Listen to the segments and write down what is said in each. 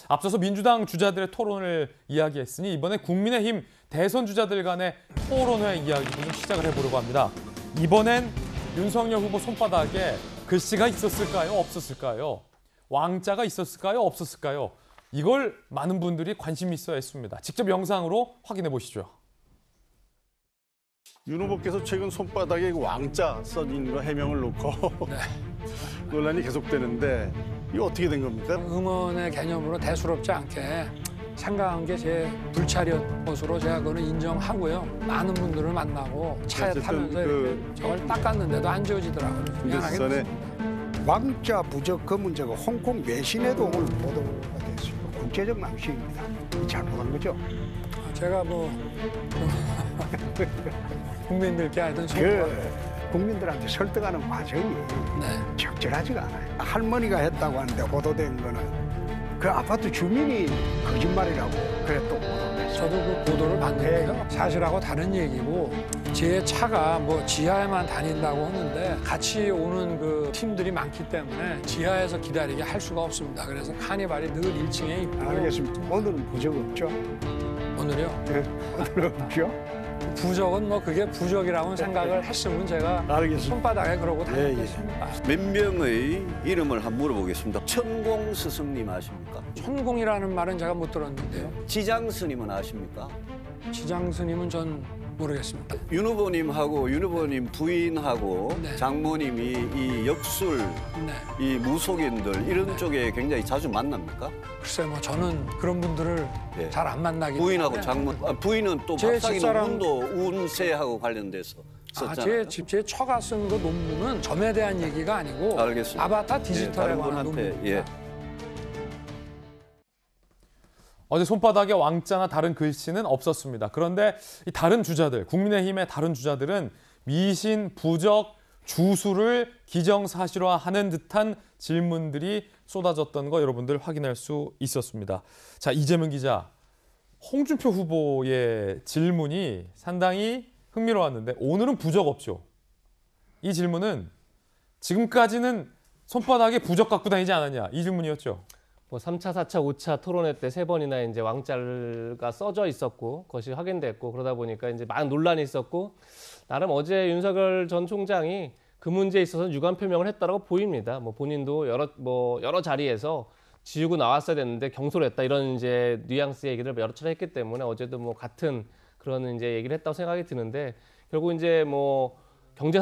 앞서서 민주당 주자들의 토론을 이야기했으니 이번에 국민의힘 대선 주자들 간의 토론회 이야기도 좀 시작을 해보려고 합니다. 이번엔 윤석열 후보 손바닥에 글씨가 있었을까요? 없었을까요? 왕자가 있었을까요? 없었을까요? 이걸 많은 분들이 관심 있어 했습니다. 직접 영상으로 확인해 보시죠. 윤 후보께서 최근 손바닥에 왕자 써진 거 해명을 놓고 논란이 계속되는데 이거 어떻게 된 겁니까? 응원의 개념으로 대수롭지 않게 생각한 게 제 불찰이었던 것으로 제가 그거는 인정하고요. 많은 분들을 만나고 차에 타면서 이렇게 저걸 닦았는데도 안 지워지더라고요. 전에 왕자 부적 그 문제가 홍콩 외신에도 오늘 보도가 됐습니다. 국제적 망신입니다. 잘못한 거죠. 제가 뭐 국민들께 하여튼 소통을 국민들한테 설득하는 과정이 적절하지가 않아요. 할머니가 했다고 하는데 보도된 거는 그 아파트 주민이 거짓말이라고 그랬던 보도를 했어요. 저도 그 보도를 봤는데요. 사실하고 다른 얘기고 제 차가 뭐 지하에만 다닌다고 하는데 같이 오는 그 팀들이 많기 때문에 지하에서 기다리게 할 수가 없습니다. 그래서 카니발이 늘 1층에 있고. 알겠습니다. 오늘은 부적 없죠? 오늘요? 네, 오늘은 없죠? 부적은 뭐 그게 부적이라고 생각을 했으면 제가 알겠습니다. 손바닥에 그러고 다녔겠습니까? 몇 명의 이름을 한번 물어보겠습니다. 천공 스승님 아십니까? 천공이라는 말은 제가 못 들었는데요. 지장 스님은 아십니까? 지장 스님은 전 모르겠습니다. 윤 후보님하고 윤 후보님 부인하고 네. 장모님이 이 역술, 네. 이 무속인들 이런 쪽에 굉장히 자주 만납니까? 글쎄 뭐 저는 그런 분들을 네. 잘 안 만나기 부인하고 때문에. 장모, 부인은 또 제 박사기 집사람- 논문도 운세하고 관련돼서 썼잖아요. 제 처가 쓴 그 논문은 점에 대한 얘기가 아니고 알겠습니다. 아바타 디지털에 다른 관한 분한테, 논문입니다. 어제 손바닥에 왕자나 다른 글씨는 없었습니다. 그런데 이 다른 주자들, 국민의힘의 다른 주자들은 미신, 부적, 주술을 기정사실화하는 듯한 질문들이 쏟아졌던 거 여러분들 확인할 수 있었습니다. 자, 이재명 기자, 홍준표 후보의 질문이 상당히 흥미로웠는데 오늘은 부적 없죠. 이 질문은 지금까지는 손바닥에 부적 갖고 다니지 않았냐, 이 질문이었죠. 뭐 3차, 4차, 5차 토론회 때 3번이나 이제 왕자가 써져 있었고 그것이 확인됐고 그러다 보니까 이제 많은 논란이 있었고 나름 어제 윤석열 전 총장이 그 문제에 있어서 유감 표명을 했다라고 보입니다. 뭐 본인도 여러 자리에서 지우고 나왔어야 됐는데 경솔했다 이런 이제 뉘앙스의 얘기를 여러 차례 했기 때문에 어제도 뭐 같은 그런 이제 얘기를 했다고 생각이 드는데 결국 이제 뭐 경제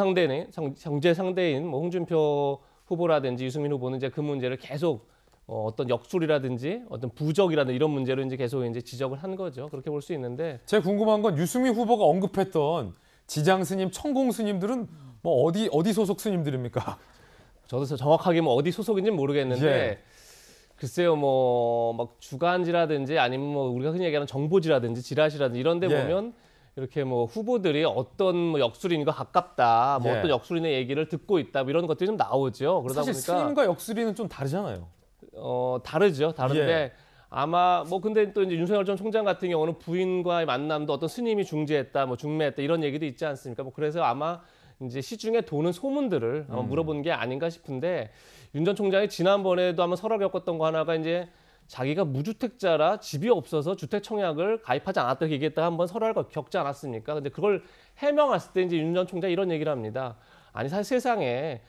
상대인 뭐 홍준표 후보라든지 유승민 후보는 이제 그 문제를 계속 어떤 역술이라든지 어떤 부적이라든지 이런 문제로 이제 계속 이제 지적을 한 거죠. 그렇게 볼 수 있는데 제가 궁금한 건 유승민 후보가 언급했던 지장 스님, 천공 스님들은 뭐 어디 소속 스님들입니까? 저도 정확하게 뭐 어디 소속인지는 모르겠는데 예. 글쎄요 뭐 막 주간지라든지 아니면 뭐 우리가 흔히 얘기하는 정보지라든지 지라시라든지 이런 데 예. 보면 이렇게 뭐 후보들이 어떤 뭐 역술인과 가깝다, 뭐 예. 어떤 역술인의 얘기를 듣고 있다, 뭐 이런 것들이 좀 나오죠. 그러다 사실 보니까 스님과 역술이는 좀 다르잖아요. 다르죠. 다른데 예. 아마 뭐 근데 또 이제 윤석열 전 총장 같은 경우는 부인과의 만남도 어떤 스님이 중재했다, 뭐 중매했다 이런 얘기도 있지 않습니까? 뭐 그래서 아마 이제 시중에 도는 소문들을 아마 물어본 게 아닌가 싶은데 윤 전 총장이 지난번에도 한번 설화 겪었던 거 하나가 이제 자기가 무주택자라 집이 없어서 주택 청약을 가입하지 않았다고 얘기했다가 한번 설화를 겪지 않았습니까? 근데 그걸 해명했을 때 이제 윤 전 총장이 이런 얘기를 합니다. 아니 사실 세상에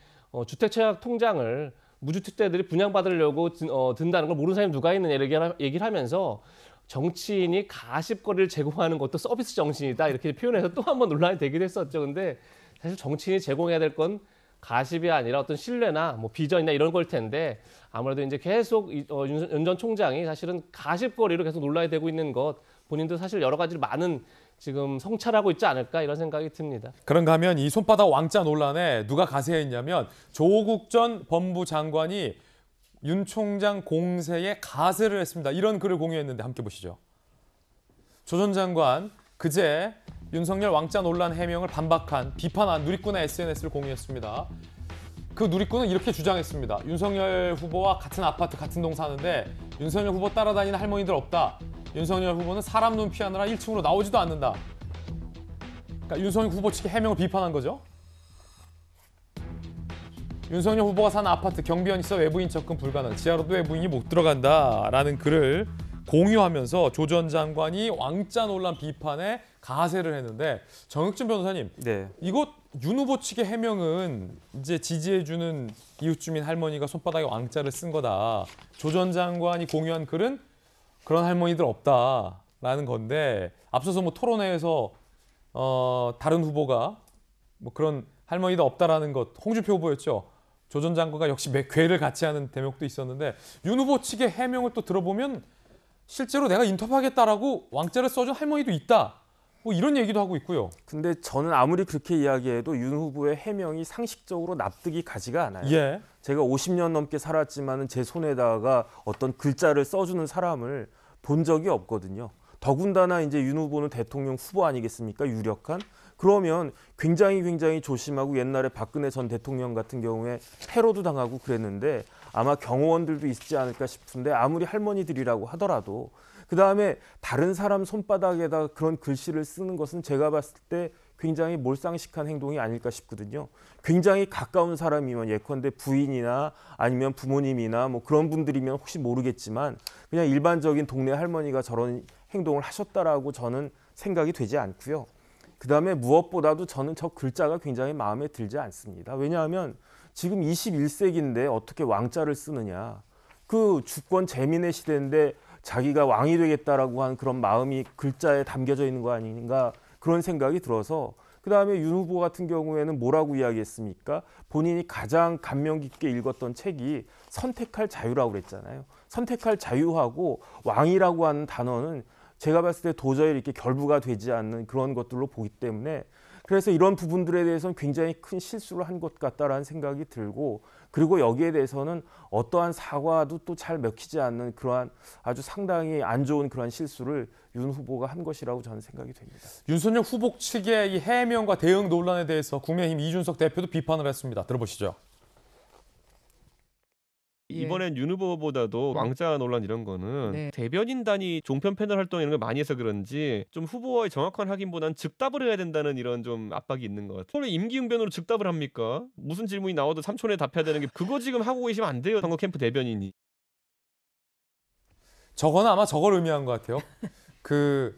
주택 청약 통장을 무주택자들이 분양받으려고 든다는 걸 모르는 사람이 누가 있느냐 이렇게 얘기를 하면서 정치인이 가십거리를 제공하는 것도 서비스 정신이다 이렇게 표현해서 또 한 번 논란이 되기도 했었죠. 근데 사실 정치인이 제공해야 될 건 가십이 아니라 어떤 신뢰나 뭐 비전이나 이런 걸 텐데 아무래도 이제 계속 윤 전 총장이 사실은 가십거리로 계속 논란이 되고 있는 것 본인도 사실 여러 가지를 많은 지금 성찰하고 있지 않을까 이런 생각이 듭니다. 그런가 하면 이 손바닥 왕자 논란에 누가 가세했냐면 조국 전 법무장관이 윤 총장 공세에 가세를 했습니다. 이런 글을 공유했는데 함께 보시죠. 조 전 장관 그제 윤석열 왕자 논란 해명을 반박한 비판한 누리꾼의 SNS를 공유했습니다. 그 누리꾼은 이렇게 주장했습니다. 윤석열 후보와 같은 아파트 같은 동 사는데 윤석열 후보 따라다니는 할머니들 없다. 윤석열 후보는 사람 눈 피하느라 1층으로 나오지도 않는다. 그러니까 윤석열 후보 측의 해명을 비판한 거죠. 윤석열 후보가 사는 아파트 경비원 있어 외부인 접근 불가능, 지하로도 외부인이 못 들어간다라는 글을 공유하면서 조 전 장관이 왕자 논란 비판에 가세를 했는데 정혁진 변호사님, 네. 이거 윤 후보 측의 해명은 이제 지지해주는 이웃 주민 할머니가 손바닥에 왕자를 쓴 거다. 조 전 장관이 공유한 글은 그런 할머니들 없다라는 건데 앞서서 뭐 토론회에서 다른 후보가 뭐 그런 할머니도 없다라는 것 홍준표 후보였죠. 조 전 장관과 역시 궤를 같이 하는 대목도 있었는데 윤 후보 측의 해명을 또 들어보면 실제로 내가 인터뷰하겠다라고 왕자를 써준 할머니도 있다. 뭐 이런 얘기도 하고 있고요. 근데 저는 아무리 그렇게 이야기해도 윤 후보의 해명이 상식적으로 납득이 가지가 않아요. 예. 제가 50년 넘게 살았지만은 제 손에다가 어떤 글자를 써주는 사람을 본 적이 없거든요. 더군다나 이제 윤 후보는 대통령 후보 아니겠습니까? 유력한. 그러면 굉장히 조심하고 옛날에 박근혜 전 대통령 같은 경우에 테러도 당하고 그랬는데 아마 경호원들도 있지 않을까 싶은데 아무리 할머니들이라고 하더라도 그다음에 다른 사람 손바닥에다 그런 글씨를 쓰는 것은 제가 봤을 때 굉장히 몰상식한 행동이 아닐까 싶거든요. 굉장히 가까운 사람이면 예컨대 부인이나 아니면 부모님이나 뭐 그런 분들이면 혹시 모르겠지만 그냥 일반적인 동네 할머니가 저런 행동을 하셨다라고 저는 생각이 되지 않고요. 그다음에 무엇보다도 저는 저 글자가 굉장히 마음에 들지 않습니다. 왜냐하면 지금 21세기인데 어떻게 왕자를 쓰느냐. 그 주권 재민의 시대인데 자기가 왕이 되겠다라고 한 그런 마음이 글자에 담겨져 있는 거 아닌가 그런 생각이 들어서 그다음에 윤 후보 같은 경우에는 뭐라고 이야기했습니까? 본인이 가장 감명 깊게 읽었던 책이 선택할 자유라고 그랬잖아요. 선택할 자유하고 왕이라고 하는 단어는 제가 봤을 때 도저히 이렇게 결부가 되지 않는 그런 것들로 보기 때문에 그래서 이런 부분들에 대해서는 굉장히 큰 실수를 한 것 같다라는 생각이 들고 그리고 여기에 대해서는 어떠한 사과도 또 잘 먹히지 않는 그러한 아주 상당히 안 좋은 그러한 실수를 윤 후보가 한 것이라고 저는 생각이 됩니다. 윤석열 후보 측의 이 해명과 대응 논란에 대해서 국민의힘 이준석 대표도 비판을 했습니다. 들어보시죠. 이번엔 윤 후보보다도 왕자 논란 이런 거는 대변인단이 종편 패널 활동 이런 걸 많이 해서 그런지 좀 후보와의 정확한 확인보다는 즉답을 해야 된다는 이런 좀 압박이 있는 것 같아요. 원래 임기응변으로 즉답을 합니까? 무슨 질문이 나와도 3초 내에 답해야 되는 게 그거 지금 하고 계시면 안 돼요. 선거 캠프 대변인이. 저거는 아마 저걸 의미한 것 같아요. 그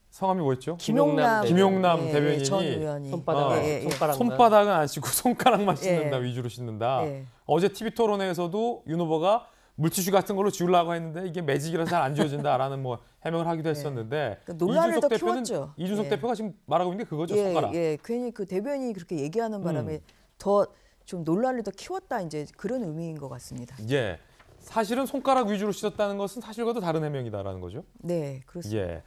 성함이 뭐였죠? 김용남 대변인이 전 의원이 손바닥은 안 씻고 손가락만 씻는다, 예. 위주로 씻는다. 예. 어제 TV 토론회에서도 윤 후보가 물티슈 같은 걸로 지우려고 했는데 이게 매직이라서 잘 안 지워진다라는 뭐 해명을 하기도 했었는데 그러니까 논란을 더 키웠죠. 이준석 예. 대표가 지금 말하고 있는 게 그거죠, 손가락. 예, 괜히 그 대변인이 그렇게 얘기하는 바람에 더 좀 논란을 더 키웠다 이제 그런 의미인 것 같습니다. 예. 사실은 손가락 위주로 씻었다는 것은 사실과도 다른 해명이다라는 거죠. 네, 그렇습니다. 예.